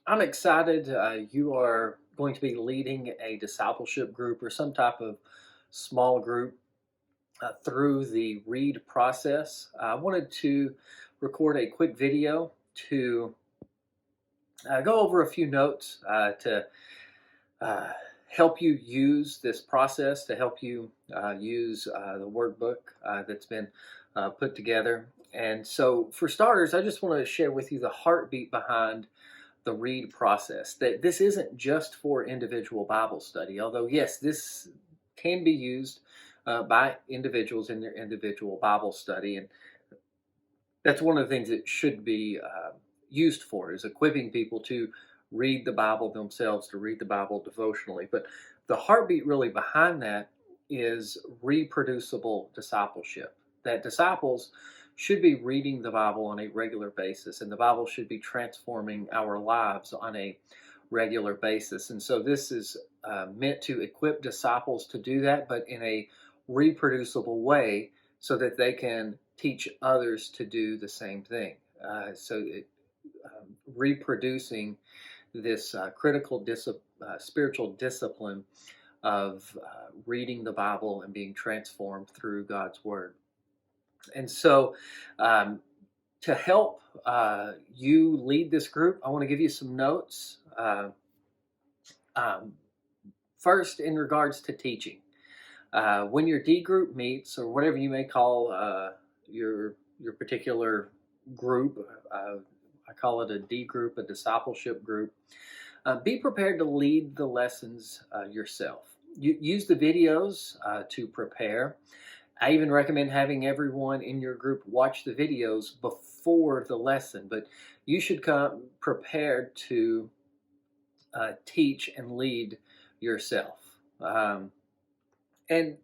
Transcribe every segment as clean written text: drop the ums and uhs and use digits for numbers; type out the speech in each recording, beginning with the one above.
I'm excited. You are going to be leading a discipleship group or some type of small group through the read process. I wanted to record a quick video to go over a few notes to uh, help you use this process, to help you use the workbook that's been put together. And so, for starters, I just want to share with you the heartbeat behind the read process. That this isn't just for individual Bible study, although, yes, this can be used by individuals in their individual Bible study. And that's one of the things it should be used for, is equipping people to read the Bible themselves, to read the Bible devotionally. But the heartbeat really behind that is reproducible discipleship. That disciples should be reading the Bible on a regular basis, and the Bible should be transforming our lives on a regular basis. And so this is meant to equip disciples to do that, but in a reproducible way so that they can teach others to do the same thing. Reproducing this critical spiritual discipline of reading the Bible and being transformed through God's Word. And so, um, to help you lead this group, I want to give you some notes. Um, First, in regards to teaching, when your D group meets, or whatever you may call your particular group, I call it a D group, a discipleship group. Be prepared to lead the lessons yourself. Use the videos to prepare. I even recommend having everyone in your group watch the videos before the lesson, but you should come prepared to teach and lead yourself. And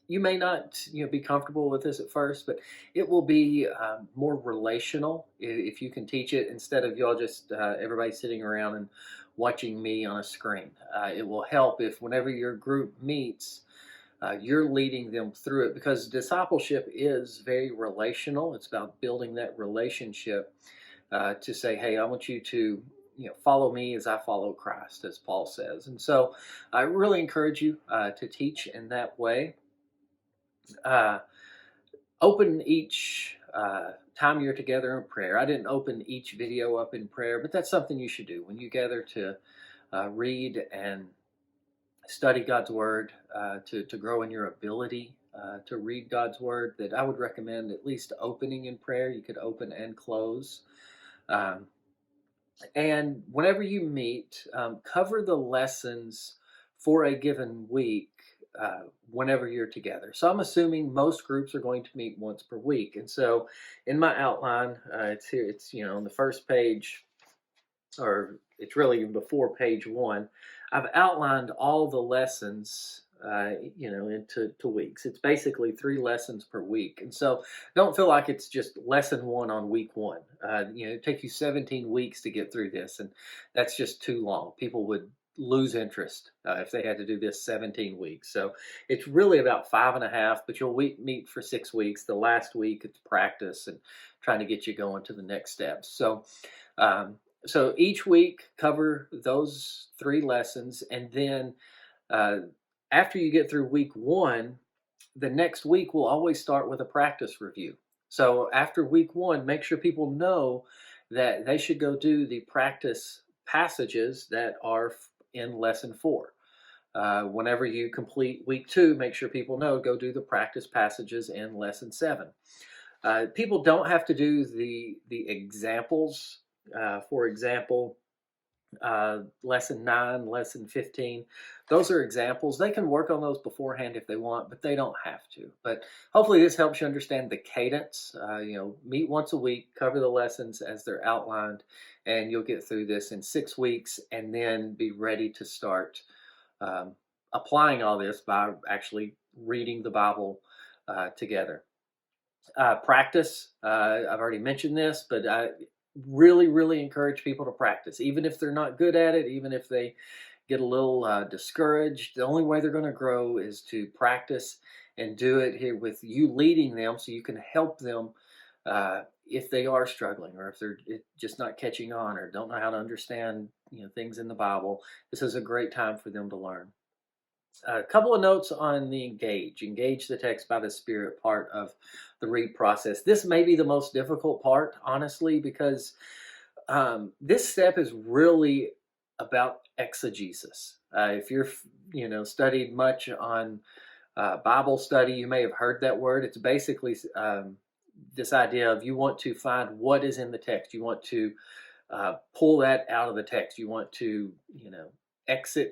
You may not, be comfortable with this at first, but it will be more relational if you can teach it instead of y'all just everybody sitting around and watching me on a screen. It will help if whenever your group meets, you're leading them through it, because discipleship is very relational. It's about building that relationship to say, hey, I want you to follow me as I follow Christ, as Paul says. And so I really encourage you to teach in that way. Uh, Open each time you're together in prayer. I didn't open each video up in prayer, but that's something you should do when you gather to read and study God's Word, to grow in your ability to read God's Word. That I would recommend at least opening in prayer. You could open and close. Um, and whenever you meet, cover the lessons for a given week uh, whenever you're together. So I'm assuming most groups are going to meet once per week. And so in my outline, it's here, it's, on the first page, or it's really even before page one. I've outlined all the lessons, into weeks. It's basically 3 lessons per week, and so don't feel like it's just lesson one on week one. It takes you 17 weeks to get through this, and that's just too long. People would lose interest if they had to do this 17 weeks. So it's really about 5.5, but you'll meet for 6 weeks. The last week it's practice and trying to get you going to the next steps. Um, so each week cover those 3 lessons, and then uh, after you get through week one, the next week will always start with a practice review. So after week one, make sure people know that they should go do the practice passages that are in lesson 4. Whenever you complete week 2, make sure people know, go do the practice passages in lesson 7. People don't have to do the examples. For example, lesson 9, lesson 15. Those are examples. They can work on those beforehand if they want, but they don't have to. But hopefully this helps you understand the cadence. Meet once a week, cover the lessons as they're outlined, and you'll get through this in 6 weeks, and then be ready to start applying all this by actually reading the Bible together. Practice. I've already mentioned this, but I really, really encourage people to practice, even if they're not good at it, even if they get a little discouraged. The only way they're going to grow is to practice and do it here with you leading them, so you can help them if they are struggling, or if they're just not catching on, or don't know how to understand things in the Bible, this is a great time for them to learn. A couple of notes on the engage the text by the Spirit part of the read process. This may be the most difficult part, honestly, because this step is really about exegesis. If you're studied much on Bible study, you may have heard that word. It's basically this idea of, you want to find what is in the text. You want to pull that out of the text. You want to,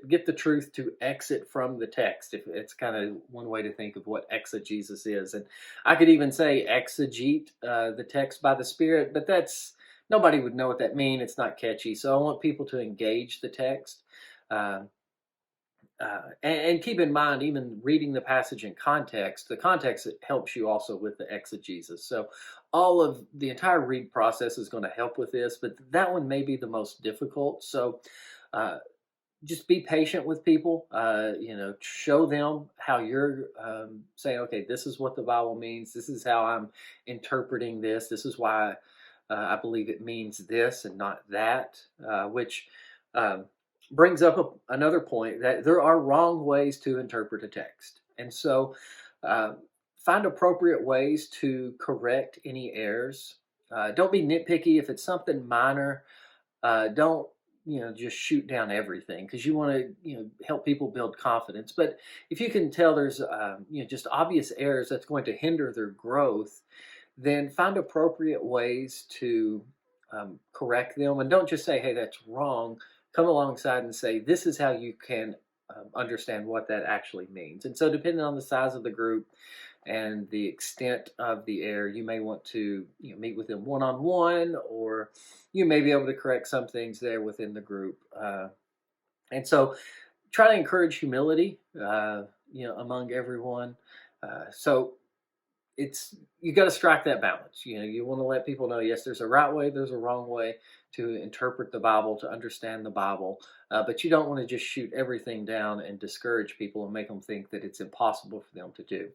get the truth to exit from the text. If it's kind of one way to think of what exegesis is, and I could even say exegete the text by the Spirit, but that's nobody would know what that means. It's not catchy. So I want people to engage the text. Uh, and keep in mind, even reading the passage in context, the context helps you also with the exegesis. So all of the entire read process is going to help with this, but that one may be the most difficult. So uh, just be patient with people. Show them how you're saying, okay, this is what the Bible means. This is how I'm interpreting this. This is why I believe it means this and not that, which um, brings up another point, that there are wrong ways to interpret a text. And so uh, find appropriate ways to correct any errors. Don't be nitpicky. If it's something minor, don't just shoot down everything, because you want to help people build confidence. But if you can tell there's just obvious errors that's going to hinder their growth, then find appropriate ways to correct them. And don't just say, hey, that's wrong. Come alongside and say, this is how you can understand what that actually means. And so, depending on the size of the group and the extent of the error, you may want to meet with them one-on-one, or you may be able to correct some things there within the group. And so, try to encourage humility, among everyone. So it's you got to strike that balance. You want to let people know, yes, there's a right way, there's a wrong way to interpret the Bible, to understand the Bible, but you don't want to just shoot everything down and discourage people and make them think that it's impossible for them to do.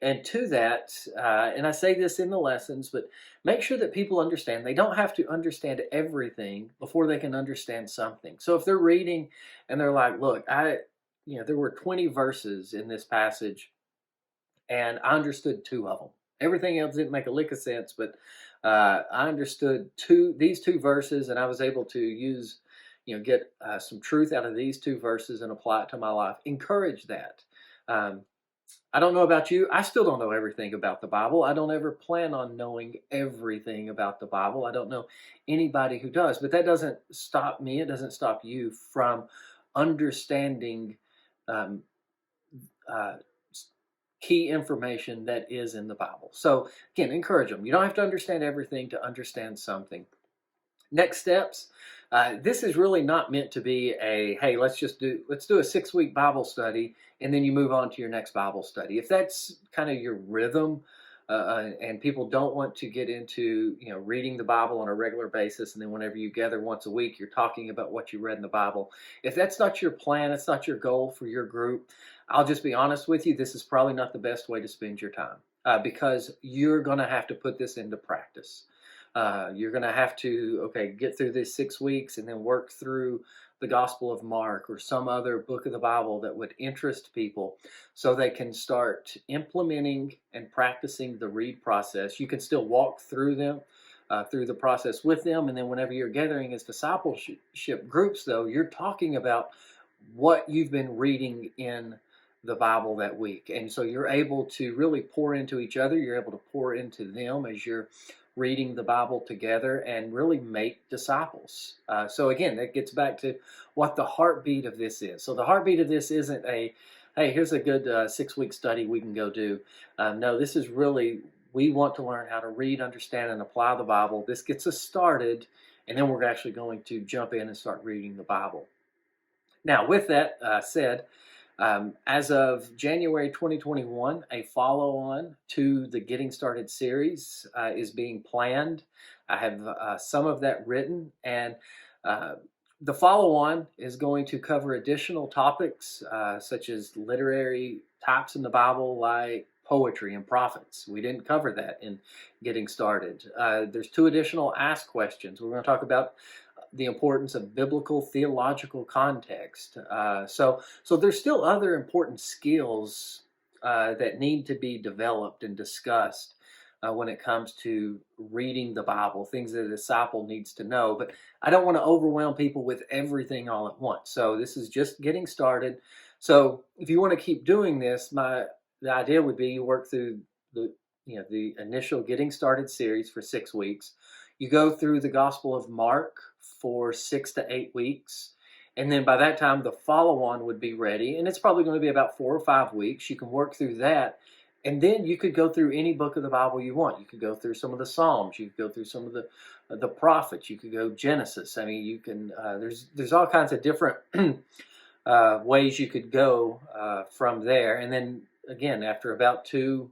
And to that, and I say this in the lessons, but make sure that people understand they don't have to understand everything before they can understand something. So if they're reading and they're like, look, there were 20 verses in this passage, and I understood two of them. Everything else didn't make a lick of sense, but I understood these two verses, and I was able to get some truth out of these two verses and apply it to my life. Encourage that. Um, I don't know about you. I still don't know everything about the Bible. I don't ever plan on knowing everything about the Bible. I don't know anybody who does, but that doesn't stop me. It doesn't stop you from understanding um, uh, key information that is in the Bible. So again, encourage them. You don't have to understand everything to understand something. Next steps. This is really not meant to be a, hey, let's do a 6-week Bible study and then you move on to your next Bible study. If that's kind of your rhythm, and people don't want to get into reading the Bible on a regular basis, and then whenever you gather once a week, you're talking about what you read in the Bible. If that's not your plan, it's not your goal for your group, I'll just be honest with you. This is probably not the best way to spend your time, because you're going to have to put this into practice. You're going to have to, get through this 6 weeks and then work through the Gospel of Mark or some other book of the Bible that would interest people, so they can start implementing and practicing the read process. You can still walk through the process with them. And then whenever you're gathering as discipleship groups, though, you're talking about what you've been reading in the Bible that week. And so you're able to really pour into each other. You're able to pour into them as you're reading the Bible together and really make disciples. So again, that gets back to what the heartbeat of this is. So the heartbeat of this isn't a, hey, here's a good 6-week study we can go do. No, this is really, we want to learn how to read, understand, and apply the Bible. This gets us started, and then we're actually going to jump in and start reading the Bible. Now, with that said, as of January 2021, a follow-on to the Getting Started series is being planned. I have some of that written, and the follow-on is going to cover additional topics such as literary types in the Bible, like poetry and prophets. We didn't cover that in getting started. There's two additional ask questions. We're going to talk about the importance of biblical theological context. So there's still other important skills that need to be developed and discussed when it comes to reading the Bible, things that a disciple needs to know. But I don't want to overwhelm people with everything all at once. So this is just getting started. So if you want to keep doing this, the idea would be you work through the the initial getting started series for 6 weeks. You go through the Gospel of Mark for 6 to 8 weeks. And then by that time, the follow on would be ready. And it's probably going to be about 4 or 5 weeks. You can work through that. And then you could go through any book of the Bible you want. You could go through some of the Psalms. You could go through some of the prophets. You could go Genesis. I mean, you can. There's all kinds of different ways you could go from there. And then again, after about you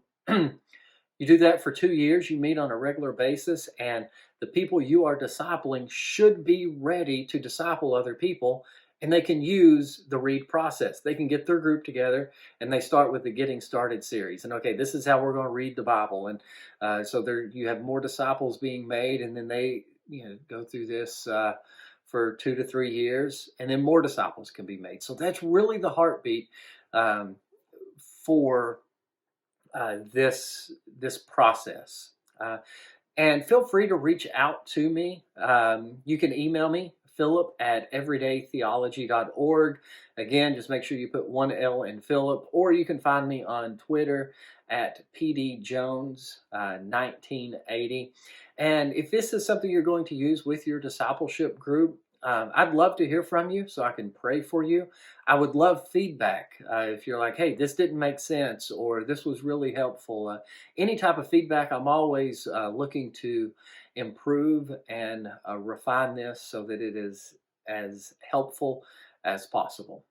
do that for 2 years. You meet on a regular basis, and the people you are discipling should be ready to disciple other people, and they can use the read process. They can get their group together, and they start with the Getting Started series. And okay, this is how we're going to read the Bible, and so there you have more disciples being made, and then they go through this for 2 to 3 years, and then more disciples can be made. So that's really the heartbeat for this process. And feel free to reach out to me. You can email me, philip@everydaytheology.org. Again, just make sure you put one L in Philip, or you can find me on Twitter at pdjones1980. And if this is something you're going to use with your discipleship group, I'd love to hear from you so I can pray for you. I would love feedback. If you're like, hey, this didn't make sense, or this was really helpful. Any type of feedback, I'm always looking to improve and refine this so that it is as helpful as possible.